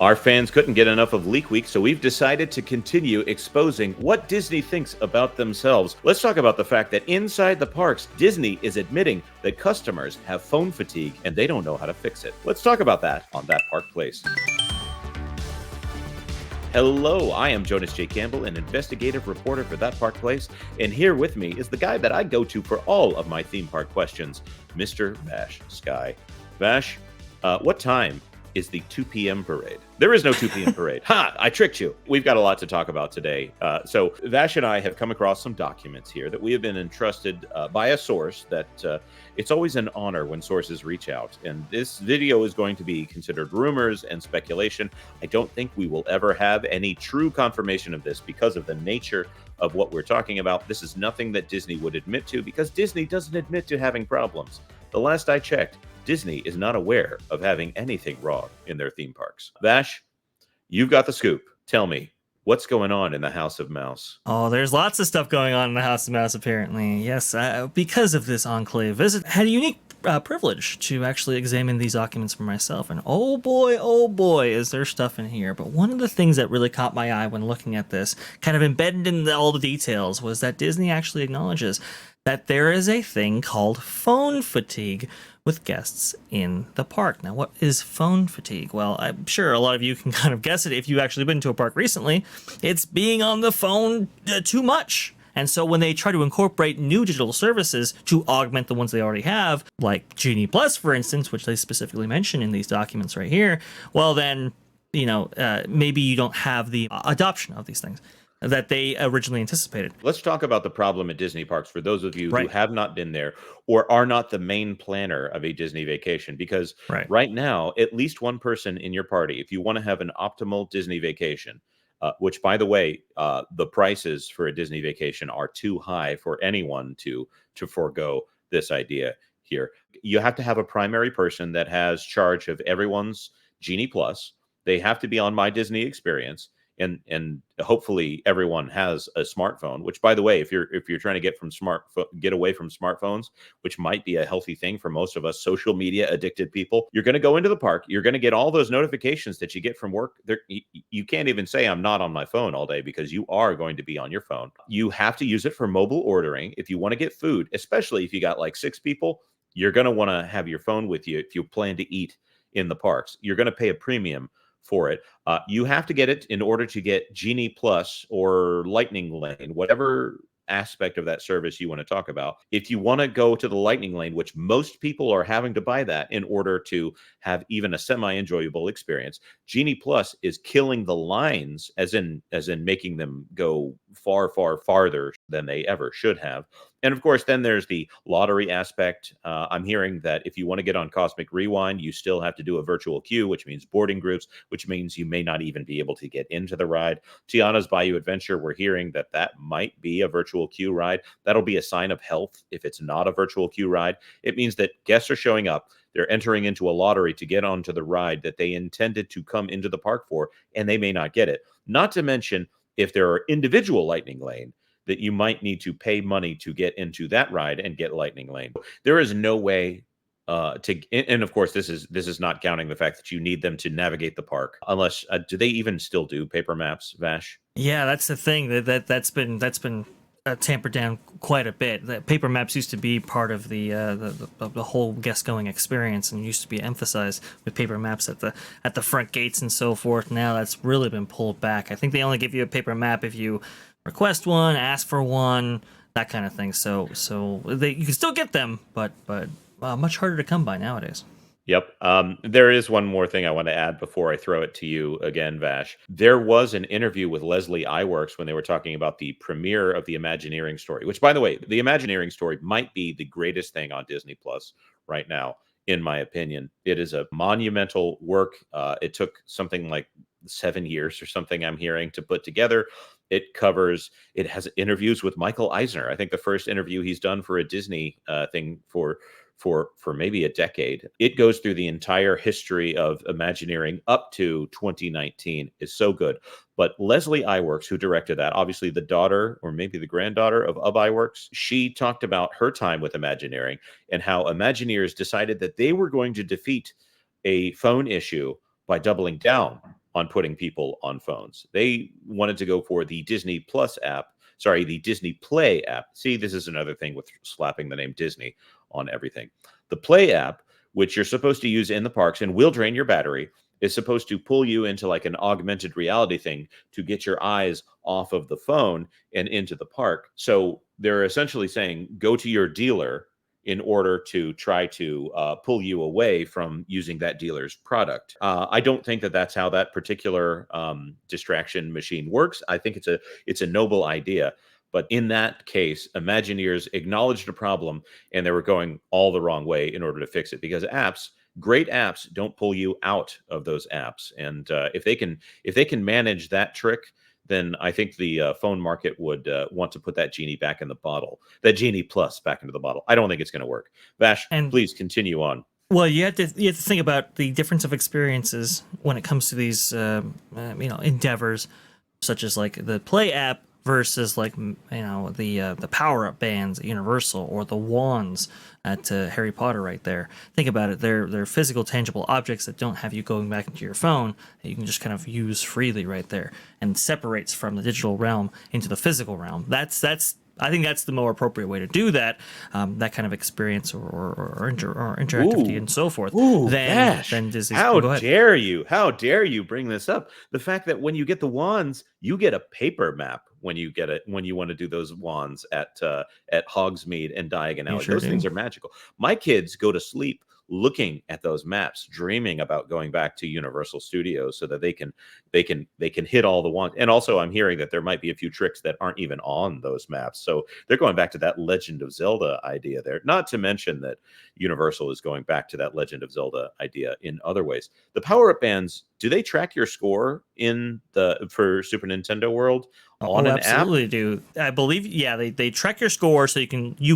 Our fans couldn't get enough of Leak Week, so we've decided to continue exposing what Disney thinks about themselves. Let's talk about the fact that inside the parks, Disney is admitting that customers have phone fatigue and they don't know how to fix it. Let's talk about that on That Park Place. Hello, I am Jonas J. Campbell, an investigative reporter for That Park Place, and here with me is the guy that I go to for all of my theme park questions, Mr. VashSky. Vash, what time is the 2 p.m. parade? There is no 2 p.m. parade. Ha! I tricked you. We've got a lot to talk about today. So Vash and I have come across some documents here that we have been entrusted by a source that it's always an honor when sources reach out. And this video is going to be considered rumors and speculation. I don't think we will ever have any true confirmation of this because of the nature of what we're talking about. This is nothing that Disney would admit to because Disney doesn't admit to having problems. The last I checked, Disney is not aware of having anything wrong in their theme parks. Vash, you've got the scoop. Tell me, what's going on in the House of Mouse? Oh, there's lots of stuff going on in the House of Mouse, apparently. Yes, because of this Enclave visit, I had a unique privilege to actually examine these documents for myself. And oh boy, is there stuff in here. But one of the things that really caught my eye when looking at this, kind of embedded in all the details, was that Disney actually acknowledges that there is a thing called phone fatigue with guests in the park. Now, what is phone fatigue? Well, I'm sure a lot of you can kind of guess it if you've actually been to a park recently. It's being on the phone too much. And so when they try to incorporate new digital services to augment the ones they already have, like Genie Plus, for instance, which they specifically mention in these documents right here, well then, maybe you don't have the adoption of these things that they originally anticipated. Let's talk about the problem at Disney parks for those of you who Right. have not been there or are not the main planner of a Disney vacation. Because right now, at least one person in your party, if you want to have an optimal Disney vacation, which, by the way, the prices for a Disney vacation are too high for anyone to forego this idea here. You have to have a primary person that has charge of everyone's Genie Plus. They have to be on My Disney Experience. And hopefully everyone has a smartphone, which, by the way, if you're trying to get away from smartphones, which might be a healthy thing for most of us social media addicted people, you're going to go into the park, you're going to get all those notifications that you get from work. You can't even say I'm not on my phone all day because you are going to be on your phone. You have to use it for mobile ordering if you want to get food, especially if you got like 6 people. You're going to want to have your phone with you if you plan to eat in the parks. You're going to pay a premium for it. You have to get it in order to get Genie Plus or Lightning Lane, whatever aspect of that service you want to talk about. If you want to go to the Lightning Lane, which most people are having to buy that in order to have even a semi-enjoyable experience, Genie Plus is killing the lines, as in making them go far farther than they ever should have. And of course, then there's the lottery aspect. I'm hearing that if you want to get on Cosmic Rewind, you still have to do a virtual queue, which means boarding groups, which means you may not even be able to get into the ride. Tiana's Bayou Adventure, we're hearing that might be a virtual queue ride. That'll be a sign of health if it's not a virtual queue ride. It means that guests are showing up. They're entering into a lottery to get onto the ride that they intended to come into the park for, and they may not get it. Not to mention, if there are individual Lightning Lane, that you might need to pay money to get into that ride and get Lightning Lane. There is no way and of course, this is not counting the fact that you need them to navigate the park. Unless, do they even still do paper maps, Vash? Yeah, that's the thing that's been tampered down quite a bit. That paper maps used to be part of the whole guest going experience, and used to be emphasized with paper maps at the front gates and so forth. Now that's really been pulled back. I think they only give you a paper map if you request one, ask for one, that kind of thing. So you can still get them, but much harder to come by nowadays. Yep. There is one more thing I want to add before I throw it to you again, Vash. There was an interview with Leslie Iwerks when they were talking about the premiere of the Imagineering story, which, by the way, the Imagineering story might be the greatest thing on Disney Plus right now, in my opinion. It is a monumental work. It took something like 7 years or something, I'm hearing, to put together. It has interviews with Michael Eisner. I think the first interview he's done for a Disney thing for maybe a decade. It goes through the entire history of Imagineering up to 2019. Is so good. But Leslie Iwerks, who directed that, obviously the daughter or maybe the granddaughter of Iwerks, she talked about her time with Imagineering and how Imagineers decided that they were going to defeat a phone issue by doubling down on putting people on phones. They wanted to go for the Disney Plus app. Sorry, the Disney Play app. See, this is another thing with slapping the name Disney on everything. The Play app, which you're supposed to use in the parks and will drain your battery, is supposed to pull you into like an augmented reality thing to get your eyes off of the phone and into the park. So they're essentially saying, go to your dealer in order to try to pull you away from using that dealer's product. I don't think that that's how that particular distraction machine works. I think it's a noble idea. But in that case, Imagineers acknowledged a problem and they were going all the wrong way in order to fix it, because great apps don't pull you out of those apps. And if they can manage that trick, then I think the phone market would want to put that genie back in the bottle, that genie plus back into the bottle. I don't think it's going to work. Vash, please continue on. Well, you have to think about the difference of experiences when it comes to these endeavors, such as like the Play app versus like the power-up bands at Universal or the wands at Harry Potter right there. Think about it. They're physical, tangible objects that don't have you going back into your phone, that you can just kind of use freely right there, and separates from the digital realm into the physical realm. I think that's the more appropriate way to do that, that kind of experience or interactivity and so forth. Than Disney's. How dare you? How dare you bring this up? The fact that when you get the wands, you get a paper map when you want to do those wands at Hogsmeade and Diagon Alley. Those things are magical. My kids go to sleep looking at those maps, dreaming about going back to Universal Studios so that they can hit all the wands. And also, I'm hearing that there might be a few tricks that aren't even on those maps. So they're going back to that Legend of Zelda idea there. Not to mention that Universal is going back to that Legend of Zelda idea in other ways. The power-up bands, do they track your score for Super Nintendo World? On an absolutely app? Do. I believe, yeah, they track your score, so you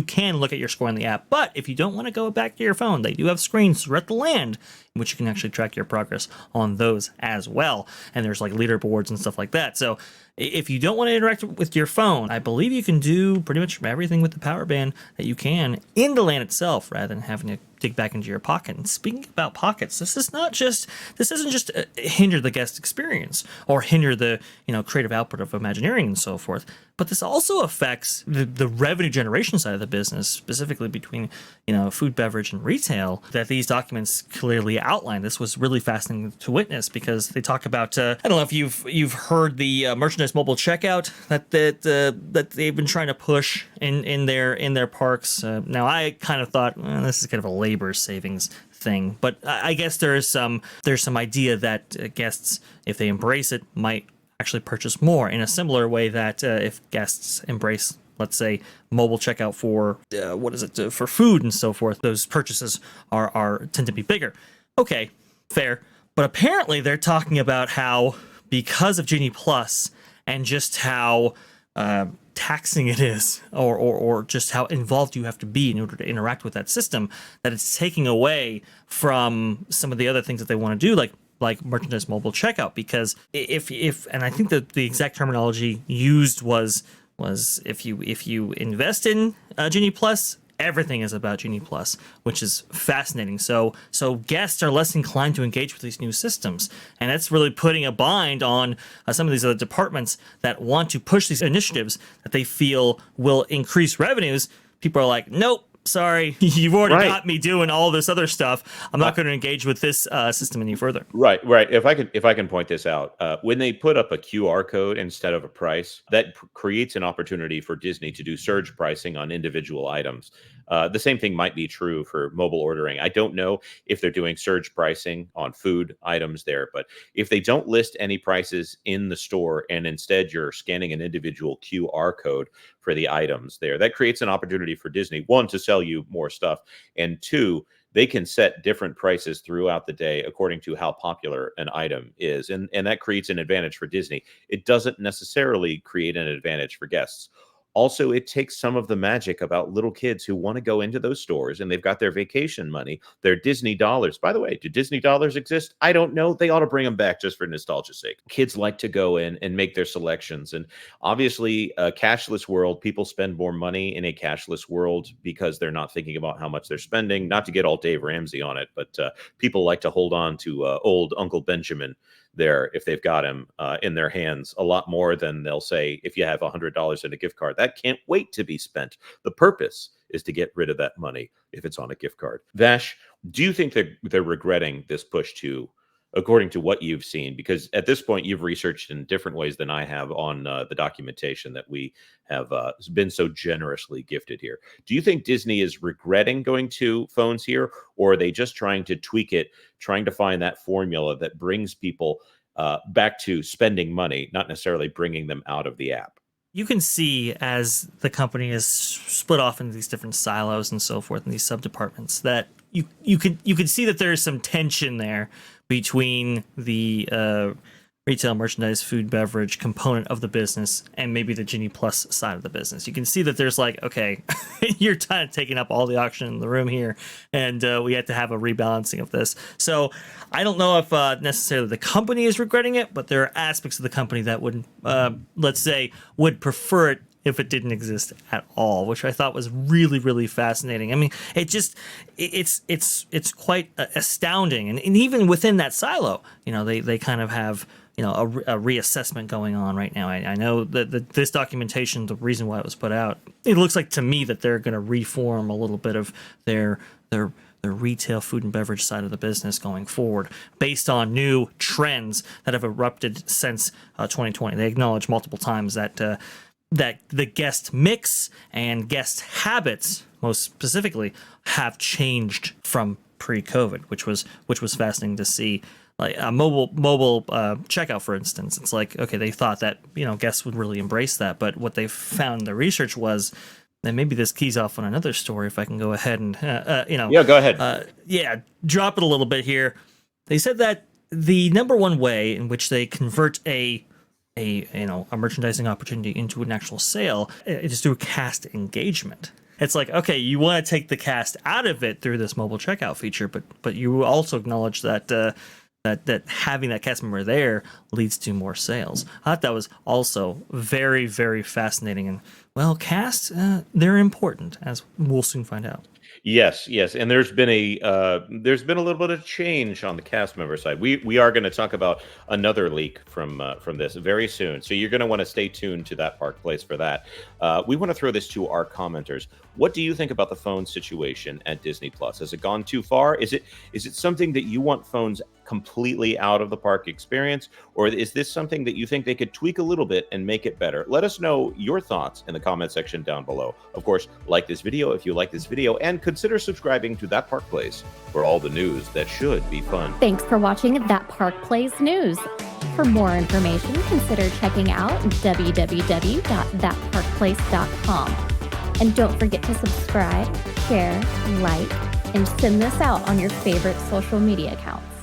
can look at your score in the app. But if you don't want to go back to your phone, they do have screens throughout the land in which you can actually track your progress on those as well. And there's like leaderboards and stuff like that. So if you don't want to interact with your phone, I believe you can do pretty much everything with the power band that you can in the land itself, rather than having to dig back into your pocket. And speaking about pockets, this isn't just hinder the guest experience or hinder the creative output of Imagineering and so forth, but this also affects the revenue generation side of the business, specifically between food, beverage, and retail, that these documents clearly outline. This was really fascinating to witness, because they talk about I don't know if you've heard the merchandise mobile checkout that they've been trying to push in their parks. Now I kind of thought this is kind of a labor savings thing, but I guess there's some idea that guests, if they embrace it, might actually purchase more, in a similar way that if guests embrace, let's say, mobile checkout for for food and so forth, those purchases tend to be bigger. Okay, fair. But apparently they're talking about how, because of Genie Plus and just how taxing it is, or just how involved you have to be in order to interact with that system, that it's taking away from some of the other things that they want to do, like merchandise mobile checkout. Because if and I think that the exact terminology used was if you invest in Genie Plus, everything is about Genie Plus, which is fascinating. So guests are less inclined to engage with these new systems, and that's really putting a bind on some of these other departments that want to push these initiatives that they feel will increase revenues. People are like, nope, sorry, you've already got me doing all this other stuff. I'm not going to engage with this system any further. Right. If I can point this out, when they put up a QR code instead of a price, that creates an opportunity for Disney to do surge pricing on individual items. The same thing might be true for mobile ordering. I don't know if they're doing surge pricing on food items there, but if they don't list any prices in the store and instead you're scanning an individual QR code for the items there, that creates an opportunity for Disney, one, to sell you more stuff, and two, they can set different prices throughout the day according to how popular an item is. And that creates an advantage for Disney. It doesn't necessarily create an advantage for guests. Also, it takes some of the magic about little kids who want to go into those stores and they've got their vacation money, their Disney dollars. By the way, do Disney dollars exist? I don't know. They ought to bring them back just for nostalgia's sake. Kids like to go in and make their selections. And obviously, a cashless world, people spend more money in a cashless world because they're not thinking about how much they're spending. Not to get all Dave Ramsey on it, but people like to hold on to old Uncle Benjamin there if they've got him in their hands, a lot more than they'll say if you have $100 in a gift card. That can't wait to be spent. The purpose is to get rid of that money if it's on a gift card. Vash, do you think they're regretting this push to, according to what you've seen? Because at this point, you've researched in different ways than I have on the documentation that we have been so generously gifted here. Do you think Disney is regretting going to phones here, or are they just trying to tweak it, trying to find that formula that brings people back to spending money, not necessarily bringing them out of the app? You can see as the company is split off into these different silos and so forth, and these sub-departments, that you could see that there is some tension there between the retail, merchandise, food, beverage component of the business and maybe the Genie Plus side of the business. You can see that there's like, okay, you're kind of taking up all the oxygen in the room here, and we had to have a rebalancing of this. So I don't know if necessarily the company is regretting it, but there are aspects of the company that would, let's say, would prefer it if it didn't exist at all, which I thought was really, really fascinating. I mean, it's quite astounding. And even within that silo, they kind of have, a reassessment going on right now. I know that this documentation, the reason why it was put out, it looks like to me that they're going to reform a little bit of their retail, food and beverage side of the business going forward based on new trends that have erupted since 2020. They acknowledge multiple times that the guest mix and guest habits, most specifically, have changed from pre-COVID, which was fascinating to see. Like a mobile checkout, for instance, it's like, okay, they thought that guests would really embrace that, but what they found in the research was, and maybe this keys off on another story. If I can go ahead and go ahead. Drop it a little bit here. They said that the number one way in which they convert a merchandising opportunity into an actual sale is through cast engagement. It's like, okay, you want to take the cast out of it through this mobile checkout feature, but you also acknowledge that that having that cast member there leads to more sales. I thought that was also very, very fascinating. And well, casts, they're important, as we'll soon find out. Yes, and there's been a little bit of change on the cast member side. We are going to talk about another leak from this very soon, so you're going to want to stay tuned to that Park Place for that. We want to throw this to our commenters. What do you think about the phone situation at Disney Plus? Has it gone too far? Is it something that you want phones completely out of the park experience, or is this something that you think they could tweak a little bit and make it better? Let us know your thoughts in the comment section down below. Of course, like this video if you like this video, and consider subscribing to That Park Plays for all the news that should be fun. Thanks for watching That Park Plays News. For more information, consider checking out www.thatparkplace.com. And don't forget to subscribe, share, like, and send this out on your favorite social media accounts.